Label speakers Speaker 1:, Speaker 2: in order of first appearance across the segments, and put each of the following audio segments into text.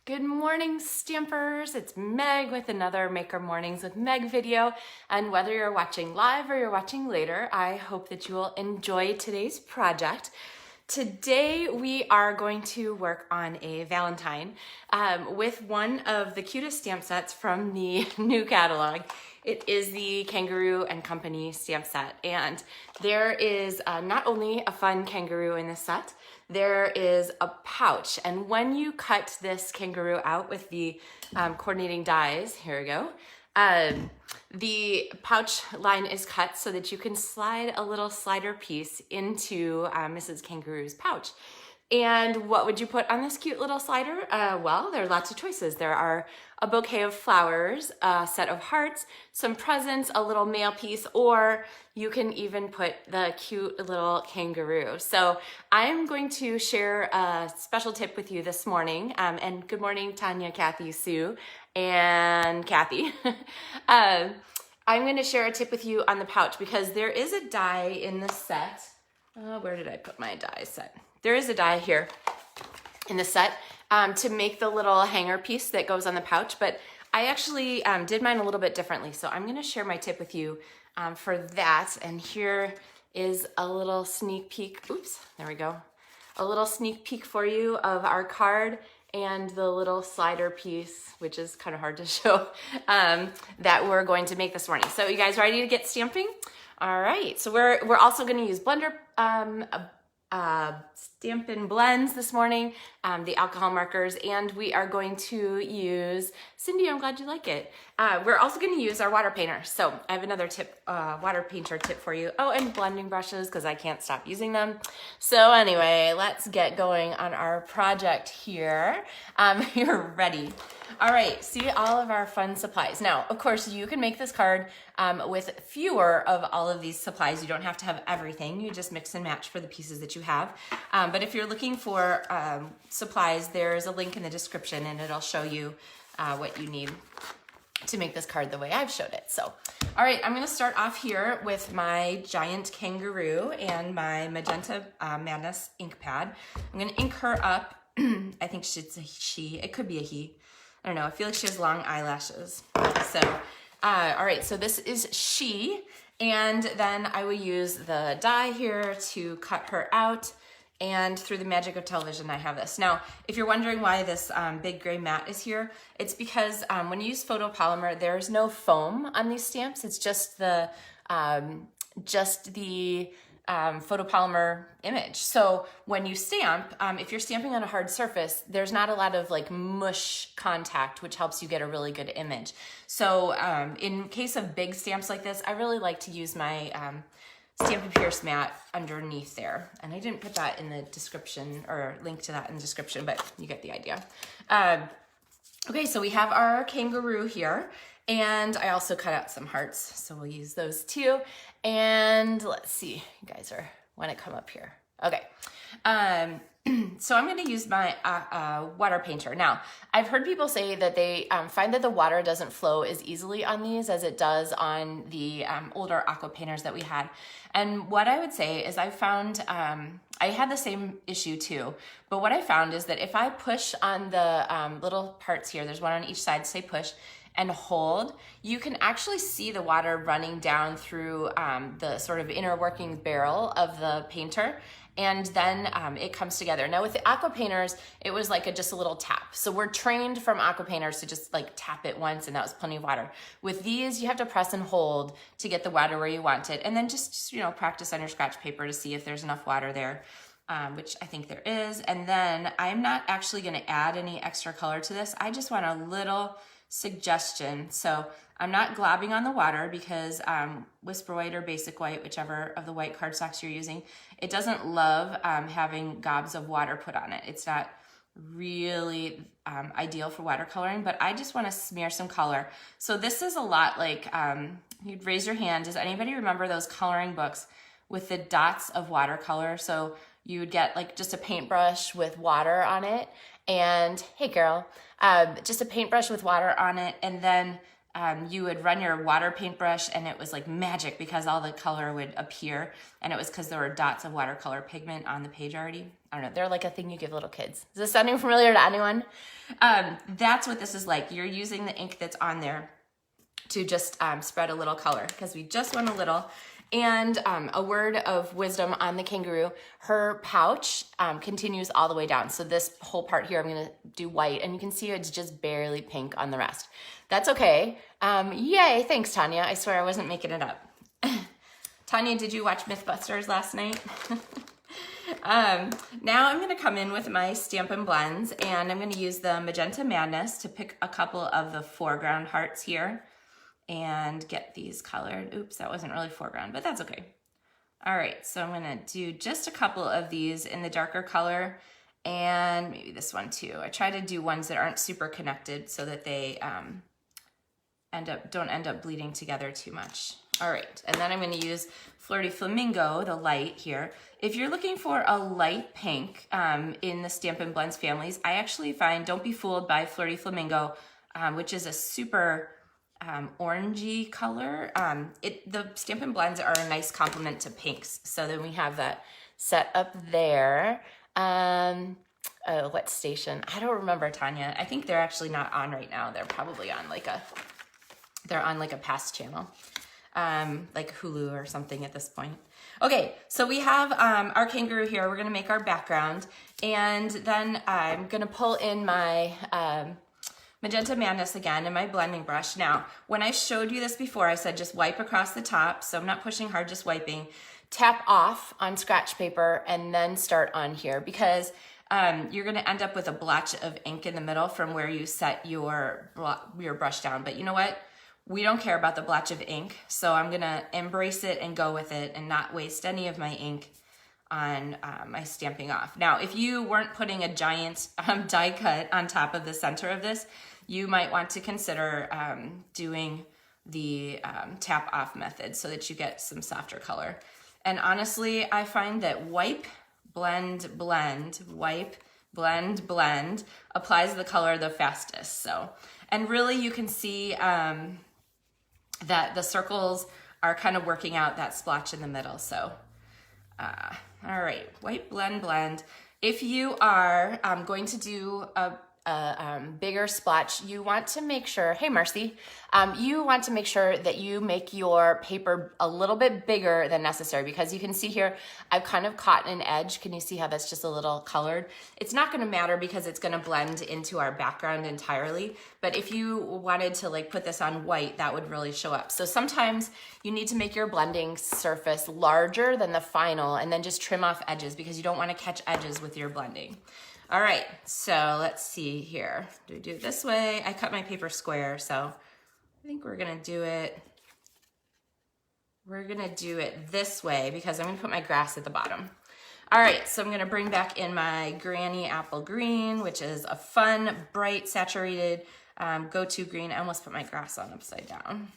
Speaker 1: Good morning, Stampers. It's Meg with another Maker Mornings with Meg video. And whether you're watching live or you're watching later, I hope that you will enjoy today's project. Today we are going to work on a Valentine with one of the cutest stamp sets from the new catalog. It is the Kangaroo and Company stamp set, and there is not only a fun kangaroo in this set, there is a pouch. And when you cut this kangaroo out with the coordinating dies, here we go, the pouch line is cut so that you can slide a little slider piece into Mrs. Kangaroo's pouch. And what would you put on this cute little slider? Well, there are lots of choices. There are a bouquet of flowers, a set of hearts, some presents, a little mail piece, or you can even put the cute little kangaroo. So I'm going to share a special tip with you this morning. And good morning, Tanya, Kathy, Sue, and Kathy. I'm going to share a tip with you on the pouch because there is a die in the set. Where did I put my die set? There is a die here in the set to make the little hanger piece that goes on the pouch, but I actually did mine a little bit differently. So I'm gonna share my tip with you for that. And here is a little sneak peek, oops, there we go. A little sneak peek for you of our card and the little slider piece, which is kind of hard to show, that we're going to make this morning. So you guys ready to get stamping? All right, so we're also gonna use Blender Stampin' Blends this morning, the alcohol markers, and we are going to use, Cindy, I'm glad you like it. We're also going to use our water painter. So I have another tip, water painter tip for you. Oh, and blending brushes because I can't stop using them. So anyway, let's get going on our project here. You're ready. All right, see all of our fun supplies. Now, of course, you can make this card with fewer of all of these supplies. You don't have to have everything. You just mix and match for the pieces that you have. But if you're looking for supplies, there's a link in the description and it'll show you what you need to make this card the way I've showed it. So, all right, I'm gonna start off here with my giant kangaroo and my Magenta Madness ink pad. I'm gonna ink her up. I think it's a she, it could be a he. I don't know, I feel like she has long eyelashes. So, all right, so this is she, and then I will use the die here to cut her out, and through the magic of television, I have this. Now, if you're wondering why this big gray mat is here, it's because when you use photopolymer, there's no foam on these stamps. It's just the photopolymer image. So when you stamp, if you're stamping on a hard surface, there's not a lot of like mush contact, which helps you get a really good image. So in case of big stamps like this, I really like to use my Stampin' Pierce mat underneath there. And I didn't put that in the description or link to that in the description, but you get the idea. Okay, so we have our kangaroo here. And I also cut out some hearts, so we'll use those too. And let's see, you guys want to come up here. Okay, so I'm gonna use my water painter. Now, I've heard people say that they find that the water doesn't flow as easily on these as it does on the older aqua painters that we had. And what I would say is I found, I had the same issue too, but what I found is that if I push on the little parts here, there's one on each side, say push, and hold, you can actually see the water running down through the sort of inner working barrel of the painter, and then it comes together. Now with the aqua painters, it was like just a little tap. So we're trained from aqua painters to just like tap it once and that was plenty of water. With these, you have to press and hold to get the water where you want it, and then just, you know, practice on your scratch paper to see if there's enough water there. Which I think there is. And then I'm not actually gonna add any extra color to this. I just want a little suggestion. So I'm not globbing on the water because Whisper White or Basic White, whichever of the white cardstocks you're using, it doesn't love having gobs of water put on it. It's not really ideal for watercoloring, but I just want to smear some color. So this is a lot like, you'd raise your hand. Does anybody remember those coloring books with the dots of watercolor? So you would get like just a paintbrush with water on it, and hey girl, just a paintbrush with water on it, and then you would run your water paintbrush and it was like magic because all the color would appear, and it was because there were dots of watercolor pigment on the page already. I don't know, they're like a thing you give little kids. Is this sounding familiar to anyone? That's what this is like. You're using the ink that's on there to just spread a little color because we just want a little. And a word of wisdom on the Kangaroo, her pouch continues all the way down. So this whole part here, I'm gonna do white, and you can see it's just barely pink on the rest. That's okay. Yay, thanks, Tanya. I swear I wasn't making it up. Tanya, did you watch Mythbusters last night? Now I'm gonna come in with my Stampin' Blends, and I'm gonna use the Magenta Madness to pick a couple of the foreground hearts here and get these colored. Oops, that wasn't really foreground, but that's okay. All right, so I'm gonna do just a couple of these in the darker color, and maybe this one too. I try to do ones that aren't super connected so that they don't end up bleeding together too much. All right, and then I'm gonna use Flirty Flamingo, the light here. If you're looking for a light pink in the Stampin' Blends families, I actually find Don't Be Fooled by Flirty Flamingo, which is a super orangey color. The Stampin' Blends are a nice complement to pinks. So then we have that set up there. What station? I don't remember, Tanya. I think they're actually not on right now. They're probably on like a past channel, like Hulu or something at this point. Okay, so we have our Kangaroo here. We're gonna make our background, and then I'm gonna pull in my Magenta Madness again in my blending brush. Now, when I showed you this before, I said just wipe across the top, so I'm not pushing hard, just wiping. Tap off on scratch paper and then start on here, because you're gonna end up with a blotch of ink in the middle from where you set your brush down. But you know what? We don't care about the blotch of ink, so I'm gonna embrace it and go with it and not waste any of my ink on my stamping off. Now, if you weren't putting a giant die cut on top of the center of this, you might want to consider doing the tap off method so that you get some softer color. And honestly, I find that wipe, blend, blend, wipe, blend, blend applies the color the fastest. So, and really you can see that the circles are kind of working out that splotch in the middle. So, all right, wipe, blend, blend. If you are going to do a bigger splotch, you want to make sure, hey Marcy, you want to make sure that you make your paper a little bit bigger than necessary, because you can see here, I've kind of caught an edge. Can you see how that's just a little colored? It's not gonna matter because it's gonna blend into our background entirely, but if you wanted to like put this on white, that would really show up. So sometimes you need to make your blending surface larger than the final and then just trim off edges because you don't wanna catch edges with your blending. All right, so let's see here. Do we do it this way? I cut my paper square, so I think we're gonna do it this way because I'm gonna put my grass at the bottom. All right, so I'm gonna bring back in my Granny Apple Green, which is a fun, bright, saturated go-to green. I almost put my grass on upside down.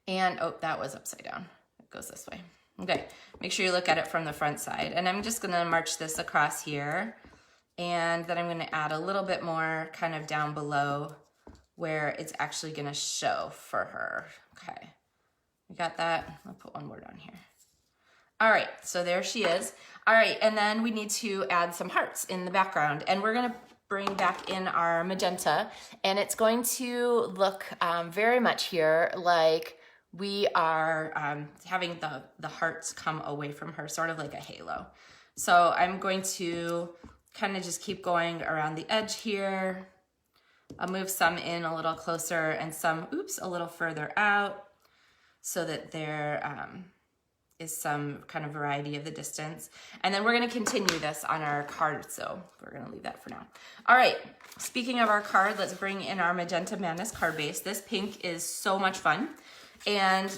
Speaker 1: And, oh, that was upside down. It goes this way. Okay, make sure you look at it from the front side. And I'm just gonna march this across here. And then I'm gonna add a little bit more kind of down below where it's actually gonna show for her. Okay, we got that? I'll put one more down here. All right, so there she is. All right, and then we need to add some hearts in the background. And we're gonna bring back in our magenta. And it's going to look very much here like we are having the hearts come away from her, sort of like a halo. So I'm going to kind of just keep going around the edge here. I'll move some in a little closer and some, oops, a little further out so that there is some kind of variety of the distance. And then we're gonna continue this on our card, so we're gonna leave that for now. All right, speaking of our card, let's bring in our Magenta Madness card base. This pink is so much fun. And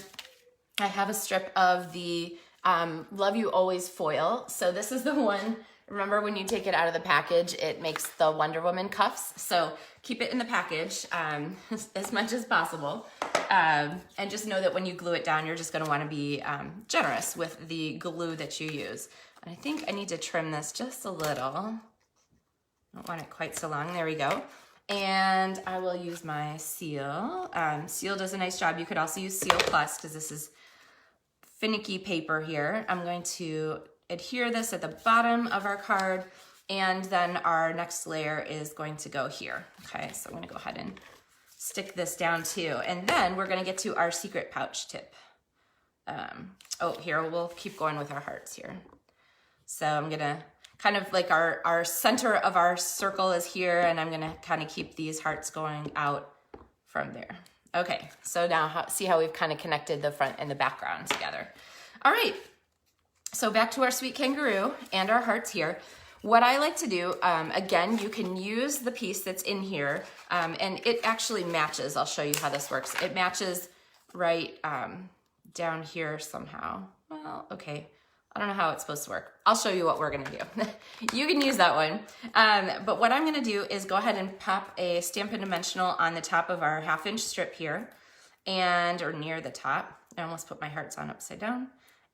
Speaker 1: I have a strip of the Love You Always foil. So this is the one, remember when you take it out of the package, it makes the Wonder Woman cuffs. So keep it in the package as much as possible. And just know that when you glue it down, you're just gonna wanna be generous with the glue that you use. And I think I need to trim this just a little. I don't want it quite so long, there we go. And I will use my seal. Seal does a nice job. You could also use Seal Plus because this is finicky paper here. I'm going to adhere this at the bottom of our card And then our next layer is going to go here. Okay, so I'm gonna go ahead and stick this down too. And then we're gonna get to our secret pouch tip. Here, we'll keep going with our hearts here. So I'm gonna kind of like our center of our circle is here, and I'm gonna kind of keep these hearts going out from there. Okay, so now see how we've kind of connected the front and the background together. All right, so back to our sweet kangaroo and our hearts here. What I like to do, again, you can use the piece that's in here, and it actually matches. I'll show you how this works. It matches right down here somehow. Well, okay. I don't know how it's supposed to work. I'll show you what we're gonna do. You can use that one. But what I'm gonna do is go ahead and pop a Stampin' Dimensional on the top of our 1/2-inch strip here, or near the top. I almost put my hearts on upside down.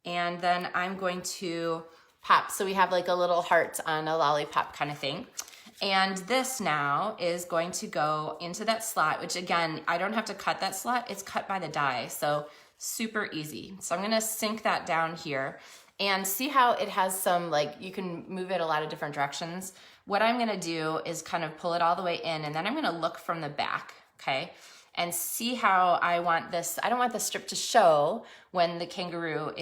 Speaker 1: And then I'm going to pop, so we have like a little heart on a lollipop kind of thing. And this now is going to go into that slot, which again, I don't have to cut that slot. It's cut by the die, so super easy. So I'm gonna sink that down here. And see how it has some, like, you can move it a lot of different directions. What I'm gonna do is kind of pull it all the way in, and then I'm gonna look from the back, okay? And see how I want this. I don't want the strip to show when the kangaroo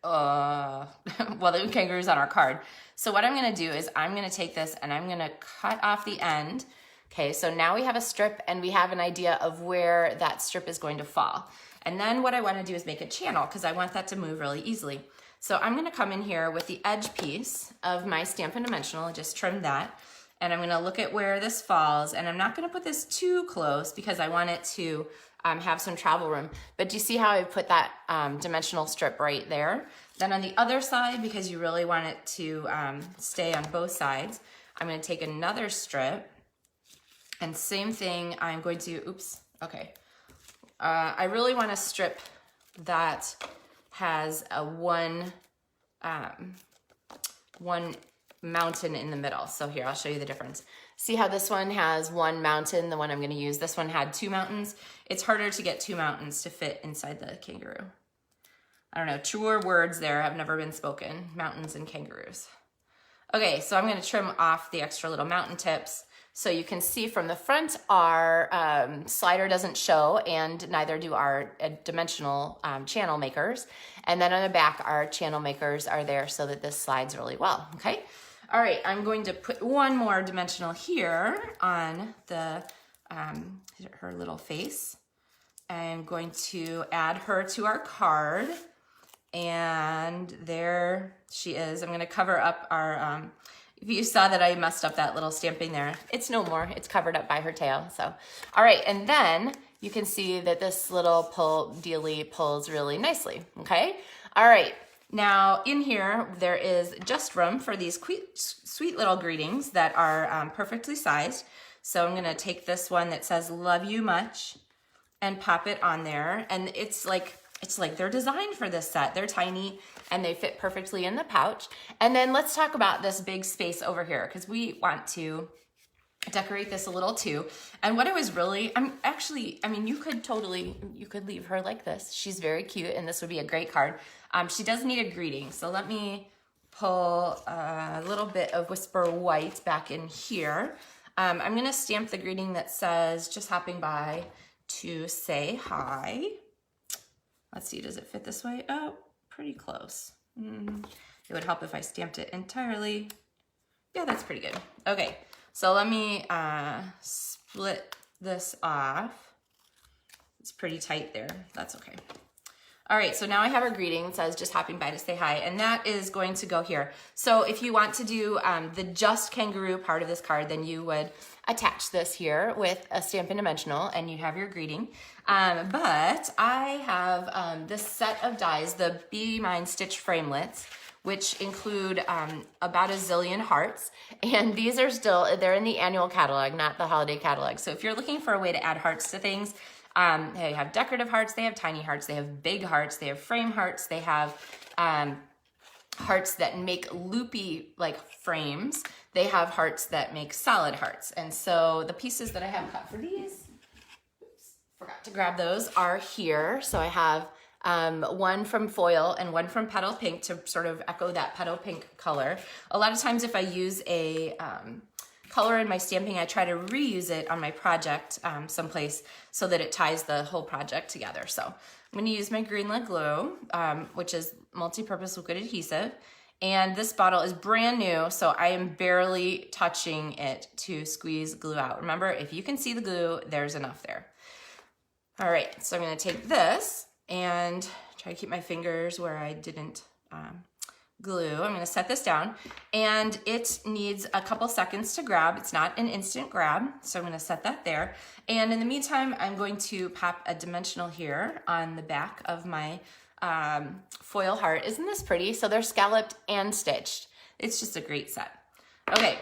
Speaker 1: well, the kangaroo's on our card. So what I'm gonna do is I'm gonna take this and I'm gonna cut off the end. Okay, so now we have a strip and we have an idea of where that strip is going to fall. And then what I want to do is make a channel because I want that to move really easily. So I'm going to come in here with the edge piece of my Stampin' Dimensional and just trim that. And I'm going to look at where this falls. And I'm not going to put this too close because I want it to have some travel room. But do you see how I put that dimensional strip right there? Then on the other side, because you really want it to stay on both sides, I'm going to take another strip. And same thing, I'm going to, oops, okay. I really want a strip that has a one mountain in the middle. So here, I'll show you the difference. See how this one has one mountain, the one I'm gonna use. This one had 2 mountains. It's harder to get 2 mountains to fit inside the kangaroo. I don't know, truer words there have never been spoken, mountains and kangaroos. Okay, so I'm gonna trim off the extra little mountain tips. So you can see from the front, our slider doesn't show, and neither do our dimensional channel makers. And then on the back, our channel makers are there so that this slides really well, okay? All right, I'm going to put one more dimensional here on the her little face. I'm going to add her to our card. And there she is. I'm gonna cover up our, if you saw that I messed up that little stamping there, it's no more, it's covered up by her tail, so. All right, and then you can see that this little dealie pulls really nicely, okay? All right, now in here, there is just room for these sweet little greetings that are perfectly sized. So I'm gonna take this one that says, love you much, and pop it on there. And it's like they're designed for this set. They're tiny and they fit perfectly in the pouch. And then let's talk about this big space over here because we want to decorate this a little too. And what I was really, you could leave her like this. She's very cute and this would be a great card. She does need a greeting. So let me pull a little bit of Whisper White back in here. I'm gonna stamp the greeting that says, just hopping by to say hi. Let's see, does it fit this way? Oh, pretty close. It would help if I stamped it entirely. Yeah, that's pretty good. Okay, so let me split this off. It's pretty tight there, that's okay. All right, so now I have our greeting. It says, just hopping by to say hi, and that is going to go here. So if you want to do the just kangaroo part of this card, then you would attach this here with a Stampin' Dimensional, and you have your greeting. But I have this set of dies, the Be Mine Stitch Framelits, which include about a zillion hearts. And these are still, they're in the annual catalog, not the holiday catalog. So if you're looking for a way to add hearts to things, they have decorative hearts, they have tiny hearts, they have big hearts, they have frame hearts, they have hearts that make loopy like frames. They have hearts that make solid hearts. And so the pieces that I have cut for these, oops, forgot to grab those, are here. So I have one from foil and one from petal pink to sort of echo that petal pink color. A lot of times if I use a color in my stamping, I try to reuse it on my project someplace so that it ties the whole project together. So I'm going to use my Green Lid Glue, which is multi-purpose liquid adhesive. And this bottle is brand new, so I am barely touching it to squeeze glue out. Remember, if you can see the glue, there's enough there. All right, so I'm going to take this and try to keep my fingers where I didn't glue. I'm going to set this down, and it needs a couple seconds to grab. It's not an instant grab, so I'm going to set that there. And in the meantime, I'm going to pop a dimensional here on the back of my foil heart. Isn't this pretty? So they're scalloped and stitched. It's just a great set. Okay,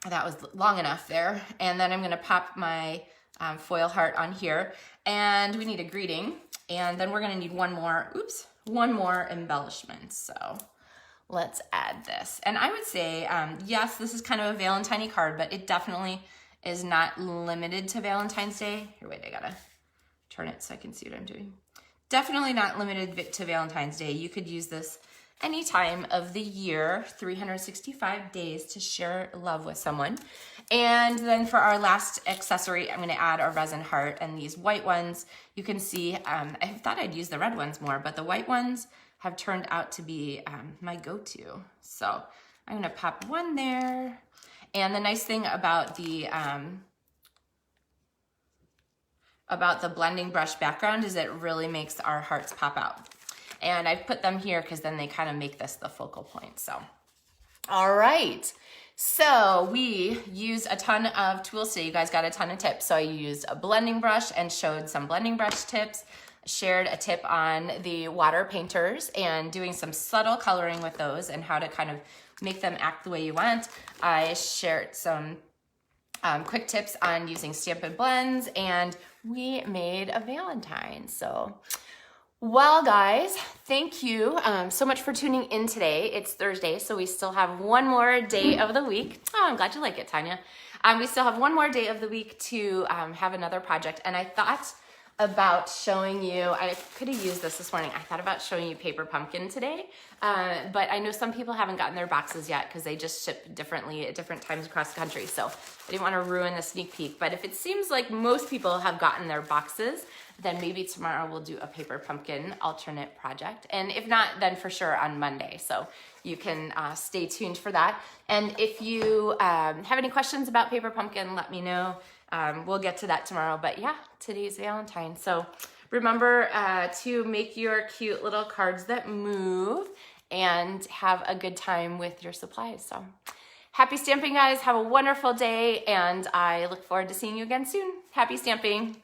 Speaker 1: that was long enough there. And then I'm going to pop my foil heart on here, and we need a greeting, and then we're going to need one more embellishment. So let's add this. And I would say, yes, this is kind of a Valentine-y card, but it definitely is not limited to Valentine's Day. Here, wait, I gotta turn it so I can see what I'm doing. Definitely not limited to Valentine's Day. You could use this any time of the year, 365 days to share love with someone. And then for our last accessory, I'm gonna add our resin heart, and these white ones, you can see, I thought I'd use the red ones more, but the white ones have turned out to be my go-to. So I'm gonna pop one there. And the nice thing about the blending brush background is it really makes our hearts pop out. And I've put them here because then they kind of make this the focal point. So, all right. So we used a ton of tools today. You guys got a ton of tips. So I used a blending brush and showed some blending brush tips, shared a tip on the water painters and doing some subtle coloring with those and how to kind of make them act the way you want. I shared some quick tips on using Stampin' Blends, and we made a Valentine. So, well, guys, thank you so much for tuning in today. It's Thursday, so we still have one more day of the week. Oh, I'm glad you like it, Tanya. We still have one more day of the week to have another project, and I thought about showing you, I could have used this morning. I thought about showing you Paper Pumpkin today, but I know some people haven't gotten their boxes yet because they just ship differently at different times across the country. So I didn't want to ruin the sneak peek, but if it seems like most people have gotten their boxes, then maybe tomorrow we'll do a Paper Pumpkin alternate project. And if not, then for sure on Monday. So you can stay tuned for that. And if you have any questions about Paper Pumpkin, let me know. We'll get to that tomorrow, but yeah, today's Valentine. So remember to make your cute little cards that move and have a good time with your supplies. So happy stamping, guys. Have a wonderful day, and I look forward to seeing you again soon. Happy stamping.